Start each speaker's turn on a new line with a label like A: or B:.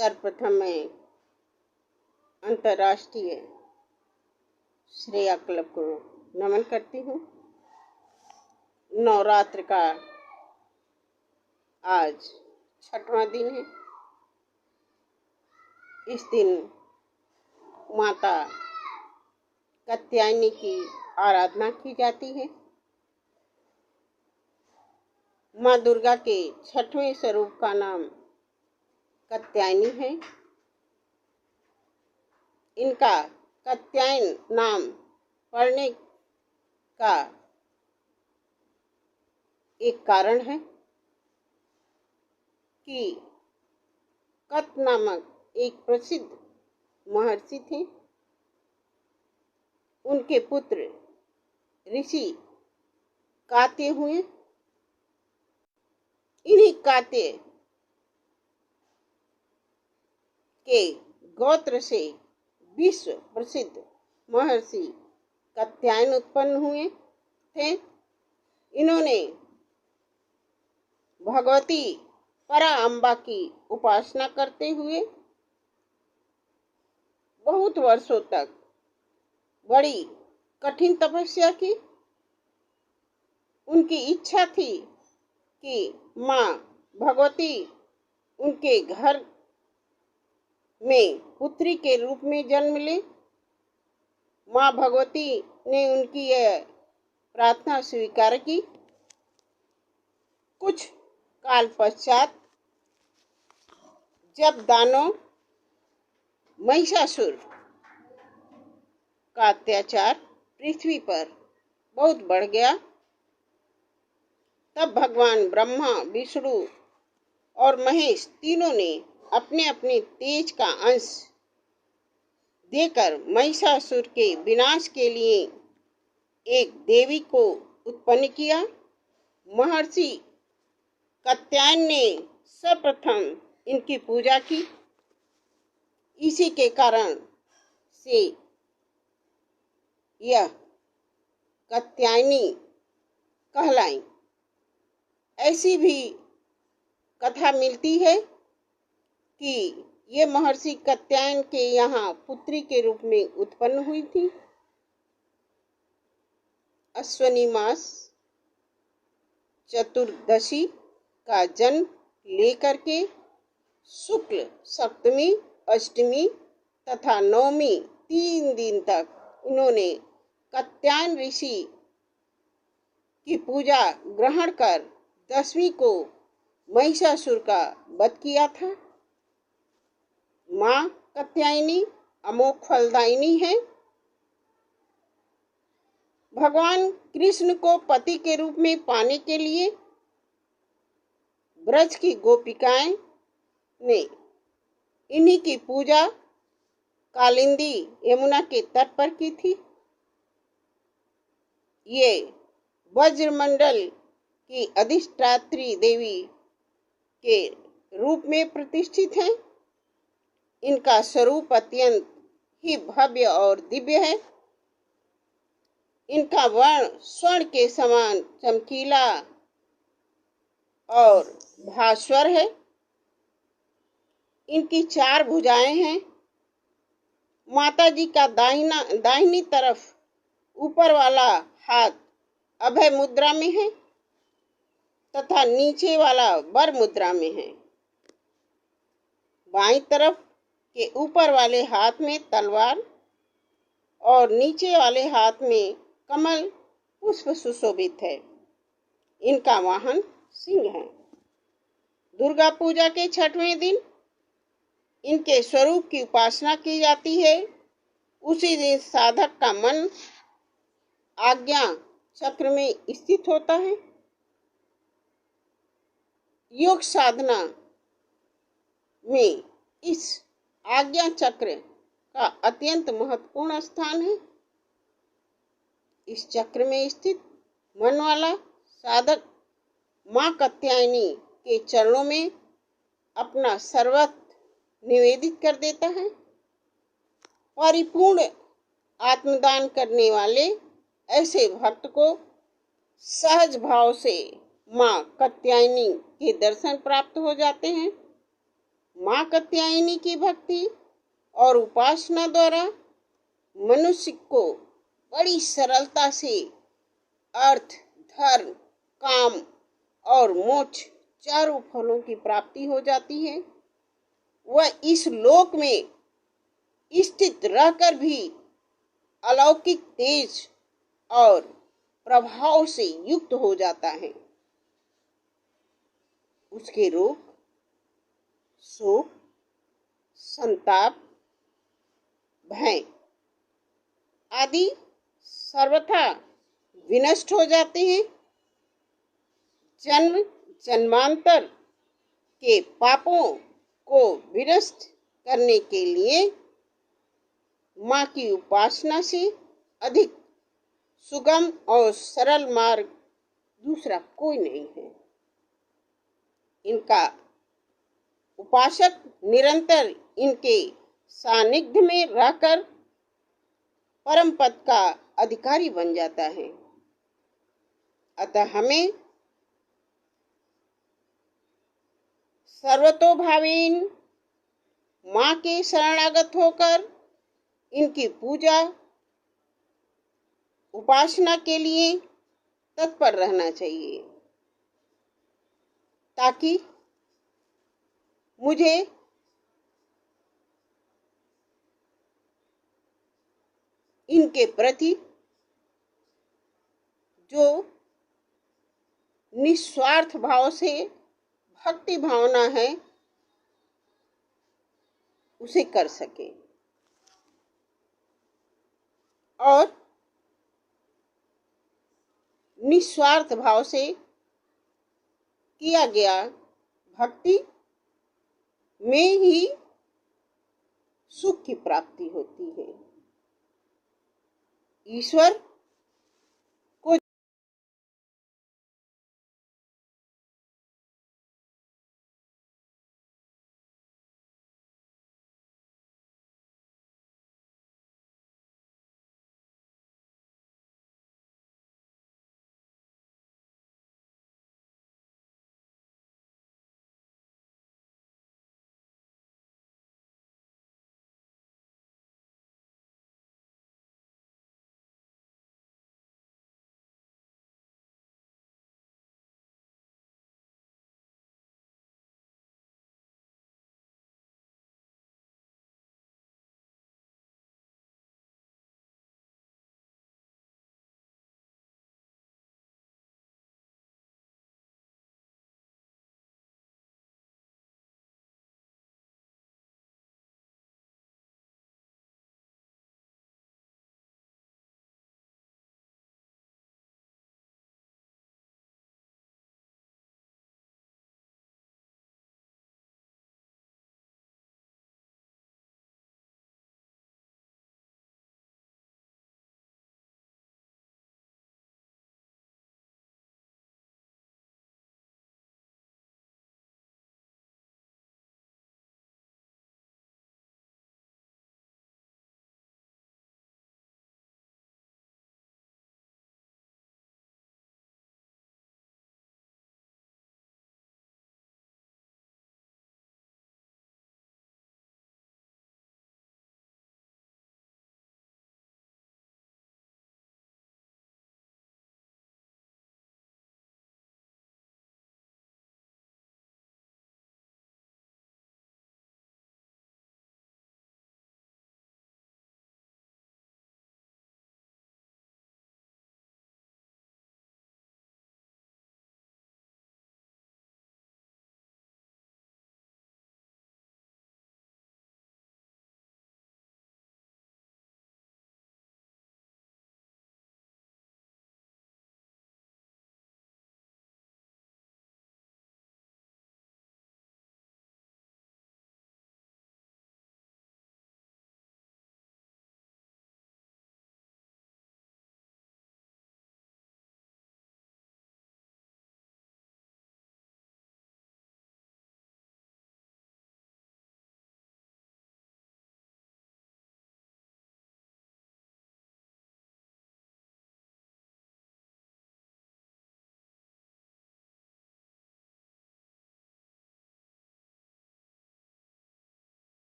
A: सर्वप्रथम मैं अंतर्राष्ट्रीय श्रेया क्लब को नमन करती हूँ। नवरात्र का आज 6वां दिन है। इस दिन माता कात्यायनी की आराधना की जाती है। माँ दुर्गा के 6वें स्वरूप का नाम कात्यायनी है। इनका कात्यायन नाम पड़ने का एक कारण है कि कत नामक एक प्रसिद्ध महर्षि थे। उनके पुत्र ऋषि कात्य हुए। इन्हीं कात्य के गोत्र से विश्व प्रसिद्ध महर्षि कात्यायन उत्पन्न हुए थे। इन्होंने भगवती परा अम्बा की उपासना करते हुए बहुत वर्षों तक बड़ी कठिन तपस्या की। उनकी इच्छा थी कि माँ भगवती उनके घर में पुत्री के रूप में जन्म ले। माँ भगवती ने उनकी यह प्रार्थना स्वीकार की। कुछ काल पश्चात जब दानव महिषासुर का अत्याचार पृथ्वी पर बहुत बढ़ गया, तब भगवान ब्रह्मा, विष्णु और महेश तीनों ने अपने अपने तेज का अंश देकर महिषासुर के विनाश के लिए एक देवी को उत्पन्न किया। महर्षि कात्यायन ने सर्वप्रथम इनकी पूजा की। इसी के कारण से यह कात्यायनी कहलाई। ऐसी भी कथा मिलती है कि ये महर्षि कात्यायन के यहाँ पुत्री के रूप में उत्पन्न हुई थी। अश्विनी मास चतुर्दशी का जन्म लेकर के शुक्ल सप्तमी, अष्टमी तथा नवमी 3 दिन तक इन्होंने कात्यायन ऋषि की पूजा ग्रहण कर 10वीं को महिषासुर का वध किया था। माँ कात्यायनी अमोघ फलदायिनी है। भगवान कृष्ण को पति के रूप में पाने के लिए ब्रज की गोपिकाएं ने इन्हीं की पूजा कालिंदी यमुना के तट पर की थी। ये वज्रमंडल की अधिष्ठात्री देवी के रूप में प्रतिष्ठित हैं। इनका स्वरूप अत्यंत ही भव्य और दिव्य है। इनका वर्ण स्वर्ण के समान चमकीला और भास्वर है। इनकी 4 भुजाएं हैं। माता जी का दाहिनी तरफ ऊपर वाला हाथ अभय मुद्रा में है तथा नीचे वाला वर मुद्रा में है। बाईं तरफ के ऊपर वाले हाथ में तलवार और नीचे वाले हाथ में कमल पुष्प सुशोभित है। इनका वाहन सिंह है। दुर्गा पूजा के 6वें दिन इनके स्वरूप की उपासना की जाती है। उसी दिन साधक का मन आज्ञा चक्र में स्थित होता है। योग साधना में इस आज्ञा चक्र का अत्यंत महत्वपूर्ण स्थान है। इस चक्र में स्थित मन वाला साधक माँ कात्यायनी के चरणों में अपना सर्वस्व निवेदित कर देता है। परिपूर्ण आत्मदान करने वाले ऐसे भक्त को सहज भाव से माँ कात्यायनी के दर्शन प्राप्त हो जाते हैं। माँ कात्यायनी की भक्ति और उपासना द्वारा मनुष्य को बड़ी सरलता से अर्थ, धर्म, काम और मोक्ष चारों फलों की प्राप्ति हो जाती है। वह इस लोक में स्थित रहकर भी अलौकिक तेज और प्रभाव से युक्त हो जाता है। उसके रोग, शोक, संताप, भय आदि सर्वथा विनष्ट हो जाते हैं। जन्म जन्मांतर के पापों को विनष्ट करने के लिए माँ की उपासना से अधिक सुगम और सरल मार्ग दूसरा कोई नहीं है। इनका उपासक निरंतर इनके सानिध्य में रहकर परम पद का अधिकारी बन जाता है। अतः हमें सर्वतोभावेन माँ के शरणागत होकर इनकी पूजा उपासना के लिए तत्पर रहना चाहिए, ताकि मुझे इनके प्रति जो निस्वार्थ भाव से भक्ति भावना है उसे कर सके और निस्वार्थ भाव से किया गया भक्ति में ही सुख की प्राप्ति होती है। ईश्वर